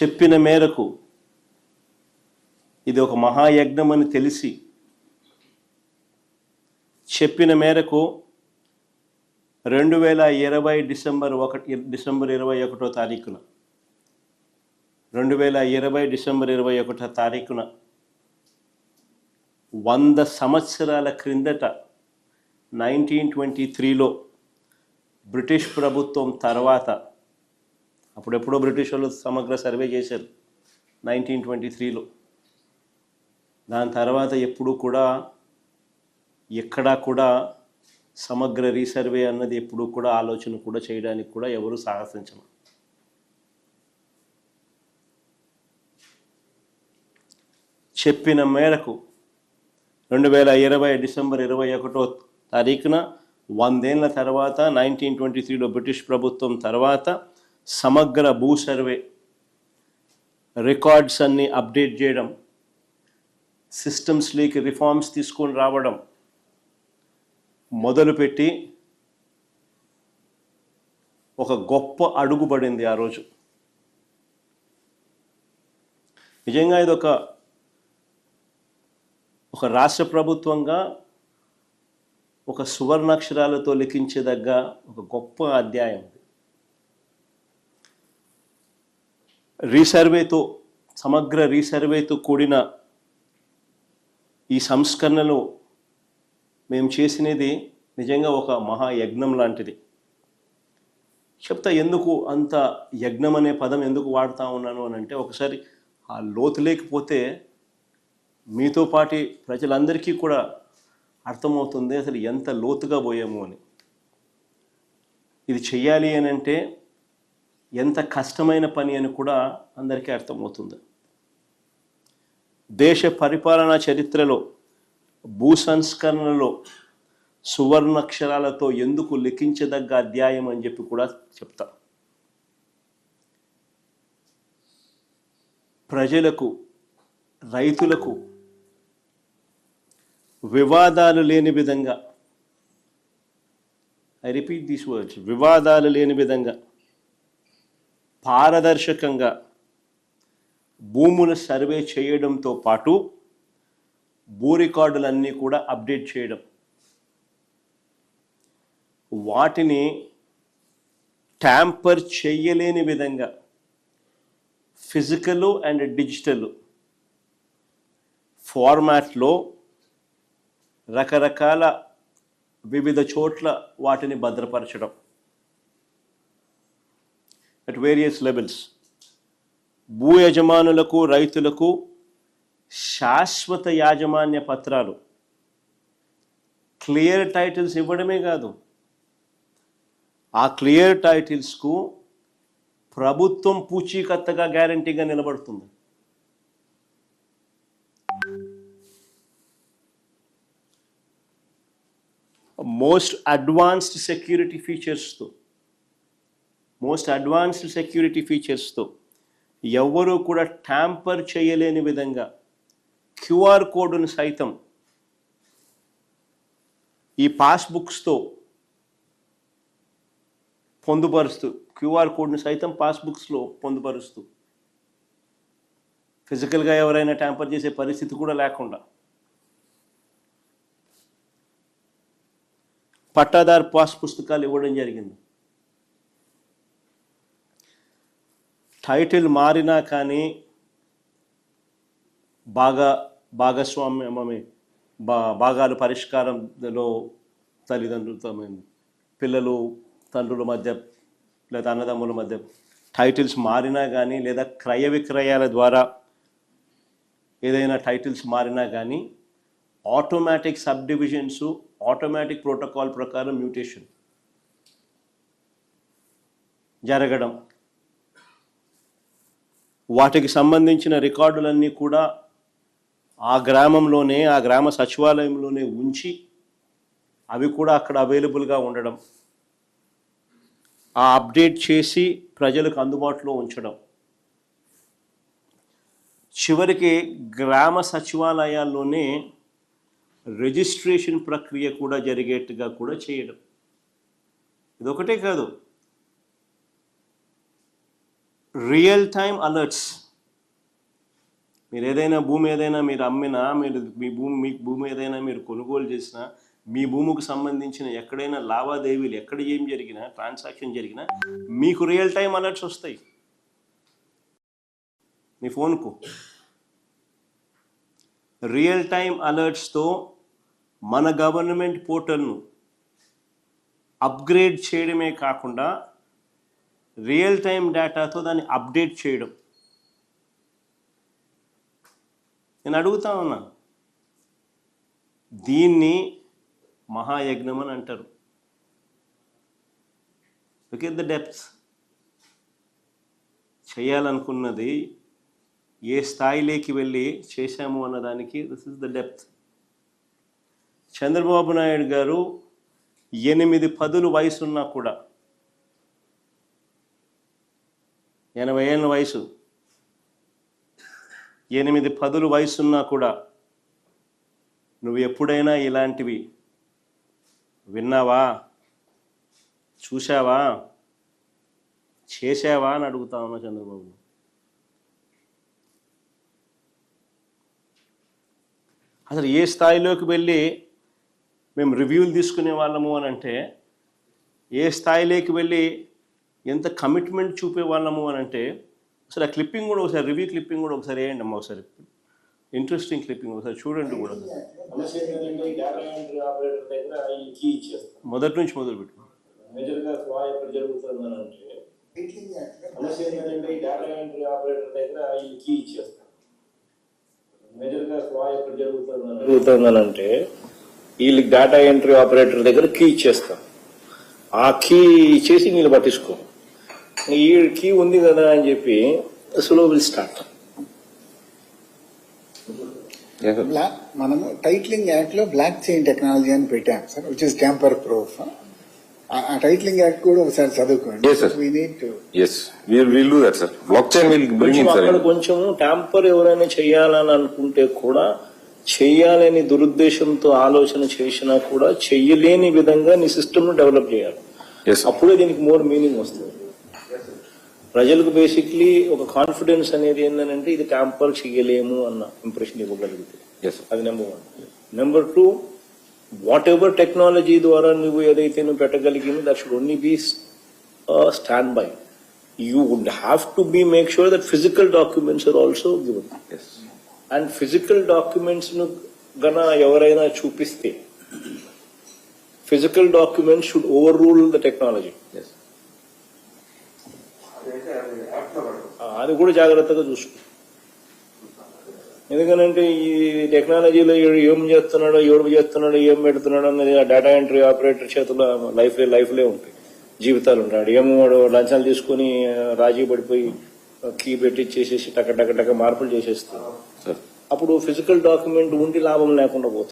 చెప్పిన మేరకు ఇది ఒక మహాయజ్ఞం అని తెలిసి చెప్పిన మేరకు 2020 డిసెంబర్ 21వ తారీఖున 100 సంవత్సరాల క్రిందట 1923లో బ్రిటిష్ ప్రభుత్వం తర్వాత, అప్పుడెప్పుడో బ్రిటిష్ వాళ్ళు సమగ్ర సర్వే చేశారు 1923లో. దాని తర్వాత ఎప్పుడూ కూడా ఎక్కడా కూడా సమగ్ర రీసర్వే అన్నది ఎప్పుడూ కూడా ఆలోచన కూడా చేయడానికి కూడా ఎవరు సాహసించరు. చెప్పిన మేరకు 2020 డిసెంబర్ 21వ తారీఖున 100 ఏళ్ల తర్వాత 1923లో బ్రిటిష్ ప్రభుత్వం తర్వాత సమగ్ర భూ సర్వే రికార్డ్స్ అన్ని అప్డేట్ చేయడం, సిస్టమ్స్లోకి రిఫార్మ్స్ తీసుకొని రావడం మొదలుపెట్టి ఒక గొప్ప అడుగు పడింది ఆ రోజు. నిజంగా ఇది ఒక రాష్ట్ర ప్రభుత్వంగా ఒక సువర్ణాక్షరాలతో లిఖించదగ్గ ఒక గొప్ప అధ్యాయం. రీసర్వేతో, సమగ్ర రీసర్వేతో కూడిన ఈ సంస్కరణలు మేము చేసినది నిజంగా ఒక మహాయజ్ఞం లాంటిది. చెప్తా ఎందుకు అంత యజ్ఞం అనే పదం ఎందుకు వాడుతూ ఉన్నాను అని అంటే, ఒకసారి ఆ లోతు లేకపోతే మీతో పాటి ప్రజలందరికీ కూడా అర్థమవుతుంది అసలు ఎంత లోతుగా పోయాము అని. ఇది చెయ్యాలి అని అంటే ఎంత కష్టమైన పని అని కూడా అందరికీ అర్థమవుతుంది. దేశ పరిపాలనా చరిత్రలో భూ సంస్కరణలో సువర్ణాక్షరాలతో ఎందుకు లిఖించదగ్గ అధ్యాయం అని చెప్పి కూడా చెప్తా. ప్రజలకు, రైతులకు వివాదాలు లేని విధంగా, ఐ రిపీట్ దీస్ వర్డ్స్, వివాదాలు లేని విధంగా పారదర్శకంగా భూముల సర్వే చేయడంతో పాటు భూ రికార్డులన్నీ కూడా అప్డేట్ చేయడం, వాటిని ట్యాంపర్ చేయలేని విధంగా ఫిజికల్ అండ్ డిజిటల్ ఫార్మాట్లో రకరకాల వివిధ చోట్ల వాటిని భద్రపరచడం అట్ వేరియస్ లెవెల్స్. భూ యజమానులకు, రైతులకు శాశ్వత యాజమాన్య పత్రాలు, క్లియర్ టైటిల్స్ ఇవ్వడమే కాదు, ఆ క్లియర్ టైటిల్స్కు ప్రభుత్వం పూచీకత్తగా గ్యారంటీగా నిలబడుతుంది. మోస్ట్ అడ్వాన్స్డ్ సెక్యూరిటీ ఫీచర్స్తో ఎవరు కూడా ట్యాంపర్ చేయలేని విధంగా క్యూఆర్ కోడ్ను సైతం ఈ పాస్బుక్స్తో పొందుపరుస్తూ, క్యూఆర్ కోడ్ను సైతం పాస్బుక్స్లో పొందుపరుస్తూ, ఫిజికల్గా ఎవరైనా ట్యాంపర్ చేసే పరిస్థితి కూడా లేకుండా పట్టాదారు పాస్ పుస్తకాలు ఇవ్వడం జరిగింది. టైటిల్ మారినా కానీ భాగాలు పరిష్కారంలో తల్లిదండ్రులతో, పిల్లలు తండ్రుల మధ్య లేదా అన్నదమ్ముల మధ్య టైటిల్స్ మారినా కానీ, లేదా క్రయ విక్రయాల ద్వారా ఏదైనా టైటిల్స్ మారినా కానీ automatic sub divisions, automatic protocol ప్రకారం మ్యూటేషన్ జరగడం, వాటికి సంబంధించిన రికార్డులన్నీ కూడా ఆ గ్రామంలోనే, ఆ గ్రామ సచివాలయంలోనే ఉంచి అవి కూడా అక్కడ అవైలబుల్గా ఉండడం, ఆ అప్డేట్ చేసి ప్రజలకు అందుబాటులో ఉంచడం, చివరికి గ్రామ సచివాలయాల్లోనే రిజిస్ట్రేషన్ ప్రక్రియ కూడా జరిగేట్టుగా కూడా చేయడం. ఇదొకటే కాదు, రియల్ టైమ్ అలర్ట్స్. మీరు ఏదైనా భూమి ఏదైనా మీరు అమ్మినా, మీరు మీకు భూమి ఏదైనా మీరు కొనుగోలు చేసినా, మీ భూమికి సంబంధించిన ఎక్కడైనా లావాదేవీలు ఎక్కడ ఏం జరిగినా, ట్రాన్సాక్షన్ జరిగినా మీకు రియల్ టైమ్ అలర్ట్స్ వస్తాయి మీ ఫోన్కు. రియల్ టైమ్ అలర్ట్స్తో మన గవర్నమెంట్ పోర్టల్ను అప్గ్రేడ్ చేయడమే కాకుండా రియల్ టైం డేటాతో దాన్ని అప్డేట్ చేయడం. నేను అడుగుతా ఉన్నా, దీన్ని మహాయజ్ఞం అని అంటారు. Look at the depth. చేయాలనుకున్నది ఏ స్థాయిలోకి వెళ్ళి చేశాము అన్నదానికి this is the depth. Chandrababu Naidu గారు 8 పదులు వయసున్నా కూడా, 80 ఏళ్ళ వయసు, 8 పదులు వయసున్నా కూడా నువ్వు ఎప్పుడైనా ఇలాంటివి విన్నావా, చూసావా, చేసావా అని అడుగుతా ఉన్నా చంద్రబాబు. అసలు ఏ స్థాయిలోకి వెళ్ళి మేము రివ్యూలు తీసుకునే వాళ్ళము అని అంటే, ఏ స్థాయిలోకి వెళ్ళి ఎంత కమిట్మెంట్ చూపే వాళ్ళము అని అంటే, అసలు ఆ క్లిప్పింగ్ కూడా ఒకసారి, రివ్యూ క్లిప్పింగ్ కూడా ఒకసారి వేయండి అమ్మా, ఒకసారి ఇంట్రెస్టింగ్ క్లిప్పింగ్ ఒకసారి చూడండి కూడా. మొదటి నుంచి మొదలుపెట్టు. మేజర్గా ఫ్లా ఎక్కడ జరుగుతుందని అంటే, సమస్య ఏంటంటే ఈ డేటా ఎంట్రీ ఆపరేటర్ దగ్గర ఈ కీ ఇచ్చేస్తాం. మేజర్గా ఫ్లా ఎక్కడ జరుగుతుందని అంటే, వీళ్ళకి డేటా ఎంట్రీ ఆపరేటర్ దగ్గర కీ ఇచ్చేస్తాం. ఆ కీ ఇచ్చేసి వీళ్ళు పట్టించుకో, ఈ కీ ఉంది కదా అని చెప్పి స్లో విల్ స్టార్ట్. మనము టైటిలింగ్ యాక్ట్ లో బ్లాక్ చైన్ టెక్నాలజీ అని పెట్టాం sir, which is tamper proof. ఆ టైటిలింగ్ యాక్ట్ కూడా ఒకసారి చదువుకోండి. కొంచెం ట్యాంపర్ ఎవరైనా చేయాలని అనుకుంటే కూడా, చెయ్యాలని దురుద్దేశంతో ఆలోచన చేసినా కూడా చెయ్యలేని విధంగా నీ సిస్టమ్ ను డెవలప్ చేయాలి. అప్పుడే దీనికి మోర్ మీనింగ్ వస్తుంది. ప్రజలకు బేసిక్లీ ఒక కాన్ఫిడెన్స్ అనేది ఏంటంటే ఇది ట్యాంపర్ చేయలేము అన్న ఇంప్రెషన్ ఇవ్వగలిగితే, అది number 1. Number 2, whatever technology ద్వారా నువ్వు ఏదైతే నువ్వు పెట్టగలిగిందో that should only be stand by. You would have to be make sure that physical documents are also given. And physical documents ను గన ఎవరైనా చూపిస్తే, physical documents should overrule the technology. అది కూడా జాగ్రత్తగా చూసుకో. ఎందుకనంటే ఈ టెక్నాలజీలో ఏం చేస్తున్నాడో, ఎవరు చేస్తున్నాడో, ఏం పెడుతున్నాడో అన్నది ఆ డేటా ఎంట్రీ ఆపరేటర్ చేతుల్లో లైఫ్లే ఉంటాయి, జీవితాలు ఉంటాడు. ఏమో వాడు లంచాలు తీసుకుని రాజీ పడిపోయి కీ పెట్టి చేసేసి టక మార్పులు చేసేస్తాడు. అప్పుడు ఫిజికల్ డాక్యుమెంట్ ఉండి లాభం లేకుండా పోతుంది.